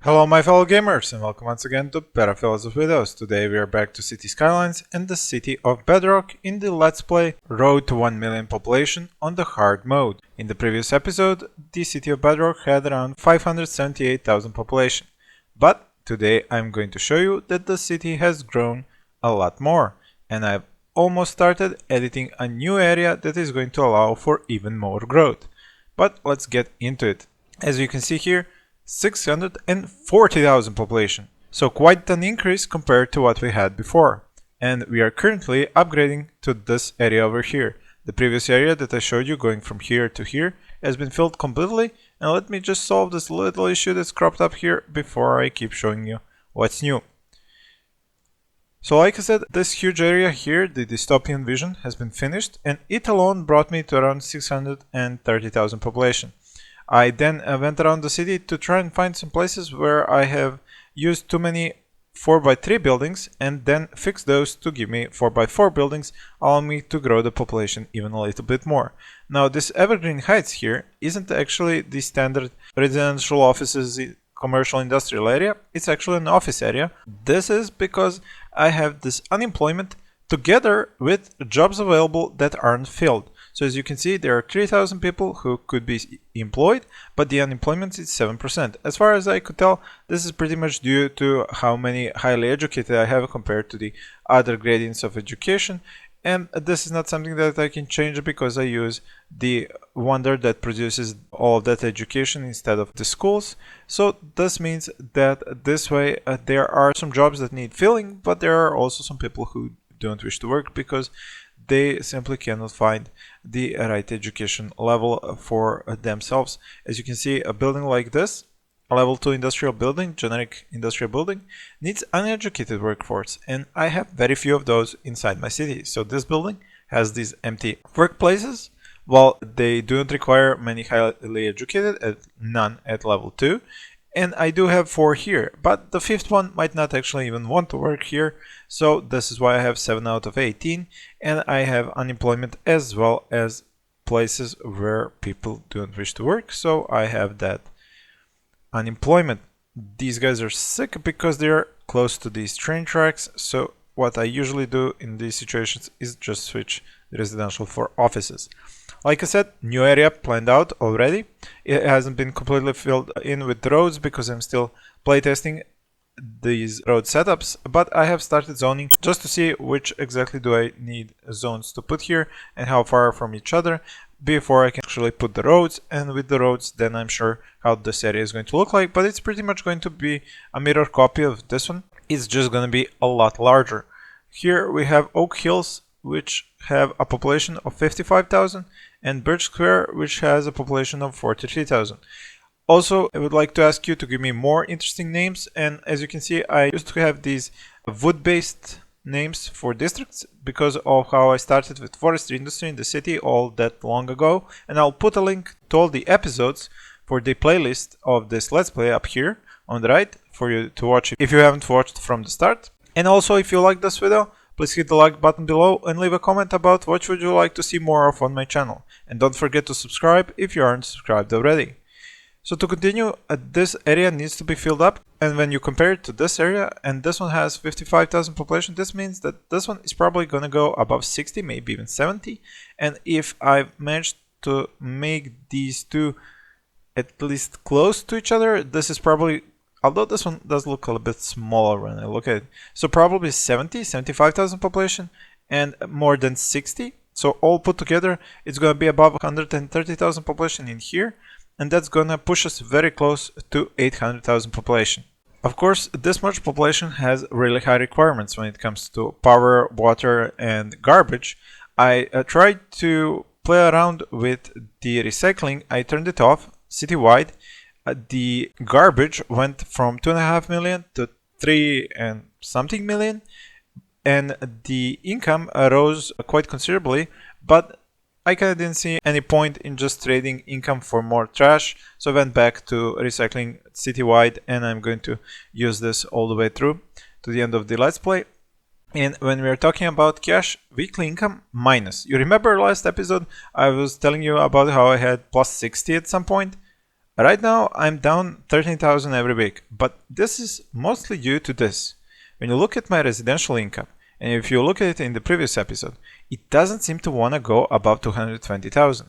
Hello my fellow gamers and welcome once again to Perafilozof videos. Today we are back to City Skylines and the city of Bedrock in the Let's Play Road to 1 million population on the hard mode. In the previous episode, the city of Bedrock had around 578,000 population. But today I'm going to show you that the city has grown a lot more, and I've almost started editing a new area that is going to allow for even more growth. But let's get into it. As you can see here, 640,000 population, so quite an increase compared to what we had before. And we are currently upgrading to this area over here. The previous area that I showed you going from here to here has been filled completely, and let me just solve this little issue that's cropped up here before I keep showing you what's new. So like I said, this huge area here, the Dystopian vision, has been finished, and it alone brought me to around 630,000 population. I then went around the city to try and find some places where I have used too many 4x3 buildings and then fix those to give me 4x4 buildings, allowing me to grow the population even a little bit more. Now this Evergreen Heights here isn't actually the standard residential offices commercial industrial area, it's actually an office area. This is because I have this unemployment together with jobs available that aren't filled. So as you can see, there are 3,000 people who could be employed, but the unemployment is 7%. As far as I could tell, this is pretty much due to how many highly educated I have compared to the other gradients of education. And this is not something that I can change because I use the wonder that produces all of that education instead of the schools. So this means that this way there are some jobs that need filling, but there are also some people who don't wish to work because they simply cannot find the right education level for themselves. As you can see, a building like this, a level 2 industrial building, generic industrial building, needs uneducated workforce, and I have very few of those inside my city. So this building has these empty workplaces, while they do not require many highly educated, none at level 2. And I do have 4 here, but the 5th one might not actually even want to work here, so this is why I have 7 out of 18, and I have unemployment as well as places where people don't wish to work, so I have that unemployment. These guys are sick because they're close to these train tracks, so what I usually do in these situations is just switch the residential for offices. Like I said, new area planned out already. It hasn't been completely filled in with roads because I'm still playtesting these road setups, but I have started zoning just to see which exactly do I need zones to put here and how far from each other before I can actually put the roads. And with the roads, then I'm sure how this area is going to look like, but it's pretty much going to be a mirror copy of this one. It's just going to be a lot larger. Here we have Oak Hills, which have a population of 55,000, and Birch Square, which has a population of 43,000. Also, I would like to ask you to give me more interesting names, and as you can see, I used to have these wood-based names for districts because of how I started with forestry industry in the city all that long ago, and I'll put a link to all the episodes for the playlist of this Let's Play up here on the right for you to watch if you haven't watched from the start. And also, if you like this video, please hit the like button below and leave a comment about what would you like to see more of on my channel. And don't forget to subscribe if you aren't subscribed already. So to continue, this area needs to be filled up, and when you compare it to this area, and this one has 55,000 population, this means that this one is probably going to go above 60, maybe even 70. And if I've managed to make these two at least close to each other, this is probably, although this one does look a little bit smaller when I look at it, so probably 75,000 population and more than 60. So all put together, it's going to be above 130,000 population in here, and that's going to push us very close to 800,000 population. Of course, this much population has really high requirements when it comes to power, water, and garbage. I tried to play around with the recycling. I turned it off citywide. The garbage went from 2.5 million to 3 and something million, and the income rose quite considerably, but I kind of didn't see any point in just trading income for more trash, so I went back to recycling citywide, and I'm going to use this all the way through to the end of the Let's Play. And when we are talking about cash, weekly income minus. You remember last episode I was telling you about how I had plus 60 at some point? Right now I'm down 13,000 every week, but this is mostly due to this. When you look at my residential income, and if you look at it in the previous episode, it doesn't seem to want to go above 220,000.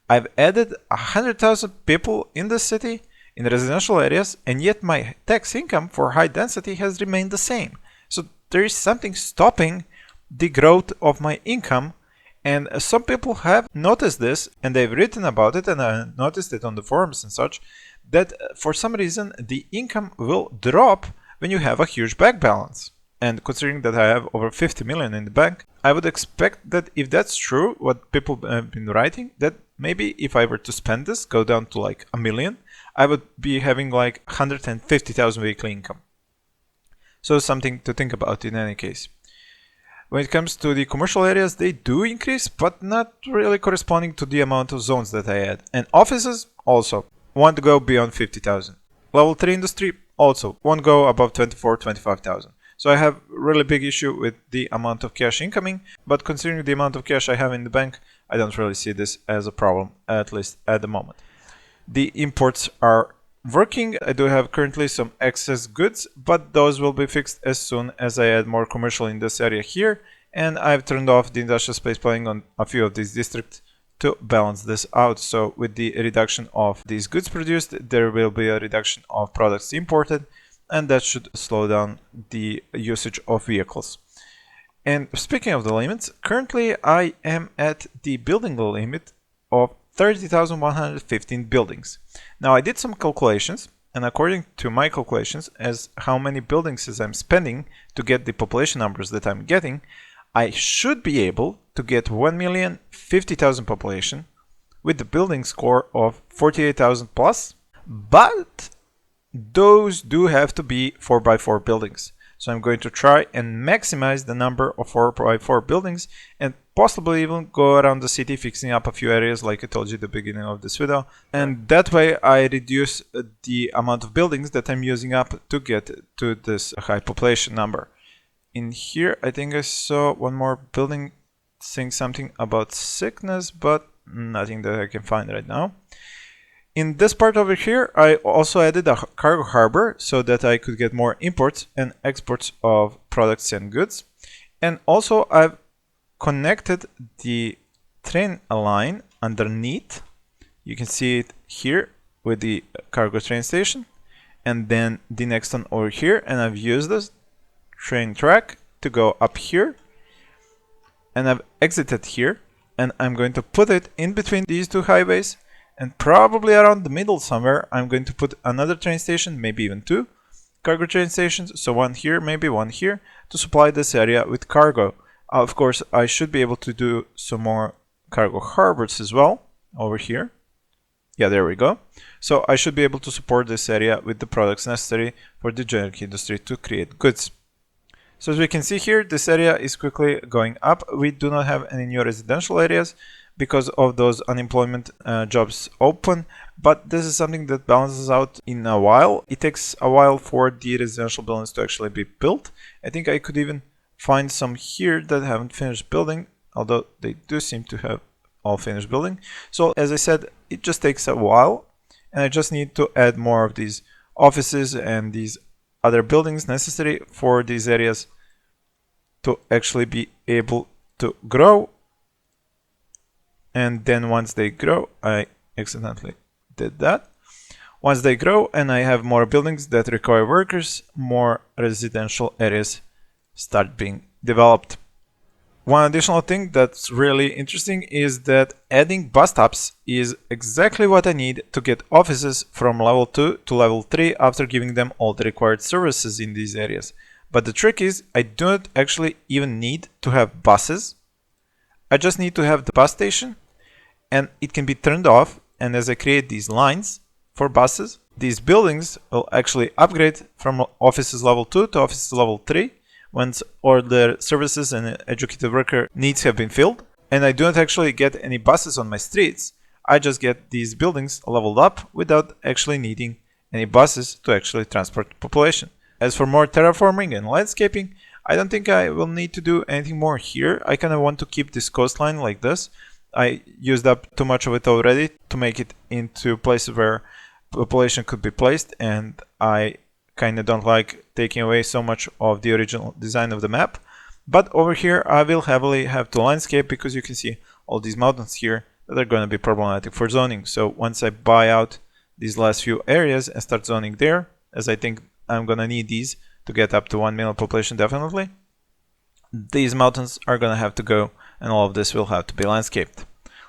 I've added 100,000 people in the city, in the residential areas, and yet my tax income for high density has remained the same. So there is something stopping the growth of my income, and some people have noticed this and they've written about it, and I noticed it on the forums and such, that for some reason the income will drop when you have a huge bank balance. And considering that I have over 50 million in the bank, I would expect that if that's true, what people have been writing, that maybe if I were to spend this, go down to like a million, I would be having like 150,000 weekly income. So something to think about in any case. When it comes to the commercial areas, they do increase, but not really corresponding to the amount of zones that I add. And offices also won't go beyond 50,000. Level 3 industry also won't go above 25,000. So I have really big issue with the amount of cash incoming, but considering the amount of cash I have in the bank, I don't really see this as a problem, at least at the moment. The imports are working. I do have currently some excess goods, but those will be fixed as soon as I add more commercial in this area here, and I've turned off the industrial space planning on a few of these districts to balance this out. So with the reduction of these goods produced, there will be a reduction of products imported, and that should slow down the usage of vehicles. And speaking of the limits, currently I am at the building limit of 30,115 buildings. Now I did some calculations, and according to my calculations as how many buildings as I'm spending to get the population numbers that I'm getting, I should be able to get 1,050,000 population with the building score of 48,000 plus, but those do have to be 4x4 buildings. So I'm going to try and maximize the number of 4x4 buildings and possibly even go around the city fixing up a few areas like I told you at the beginning of this video. And that way I reduce the amount of buildings that I'm using up to get to this high population number. In here I think I saw one more building saying something about sickness, but nothing that I can find right now. In this part over here, I also added a cargo harbor so that I could get more imports and exports of products and goods. And also I've connected the train line underneath. You can see it here with the cargo train station, and then the next one over here, and I've used this train track to go up here, and I've exited here, and I'm going to put it in between these two highways. And probably around the middle somewhere, I'm going to put another train station, maybe even two cargo train stations. So one here, maybe one here, to supply this area with cargo. Of course, I should be able to do some more cargo harbors as well over here. Yeah, there we go. So I should be able to support this area with the products necessary for the generic industry to create goods. So as we can see here, this area is quickly going up. We do not have any new residential areas because of those unemployment jobs open, but this is something that balances out in a while. It takes a while for the residential buildings to actually be built. I think I could even find some here that haven't finished building, although they do seem to have all finished building. So as I said, it just takes a while, and I just need to add more of these offices and these other buildings necessary for these areas to actually be able to grow. And then once they grow, I accidentally did that. Once they grow and I have more buildings that require workers, more residential areas start being developed. One additional thing that's really interesting is that adding bus stops is exactly what I need to get offices from level 2 to level 3 after giving them all the required services in these areas. But the trick is I don't actually even need to have buses. I just need to have the bus station, and it can be turned off, and as I create these lines for buses, these buildings will actually upgrade from offices level 2 to offices level 3 once all the services and educated worker needs have been filled. And I do not actually get any buses on my streets. I just get these buildings leveled up without actually needing any buses to actually transport population. As for more terraforming and landscaping, I don't think I will need to do anything more here. I kind of want to keep this coastline like this. I used up too much of it already to make it into places where population could be placed, and I kind of don't like taking away so much of the original design of the map. But over here I will heavily have to landscape, because you can see all these mountains here that are going to be problematic for zoning. So once I buy out these last few areas and start zoning there, as I think I'm going to need these to get up to 1 million population definitely, these mountains are going to have to go, and all of this will have to be landscaped.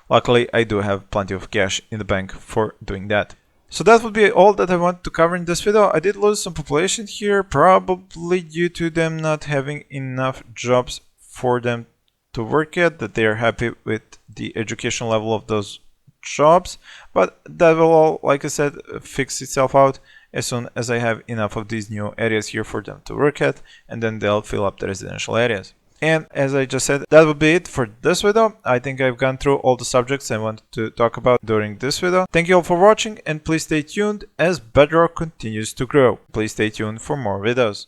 Luckily, I do have plenty of cash in the bank for doing that. So that would be all that I want to cover in this video. I did lose some population here, probably due to them not having enough jobs for them to work at, that they are happy with the education level of those jobs. But that will all, like I said, fix itself out as soon as I have enough of these new areas here for them to work at, and then they'll fill up the residential areas. And as I just said, that would be it for this video. I think I've gone through all the subjects I wanted to talk about during this video. Thank you all for watching, and please stay tuned as Bedrock continues to grow. Please stay tuned for more videos.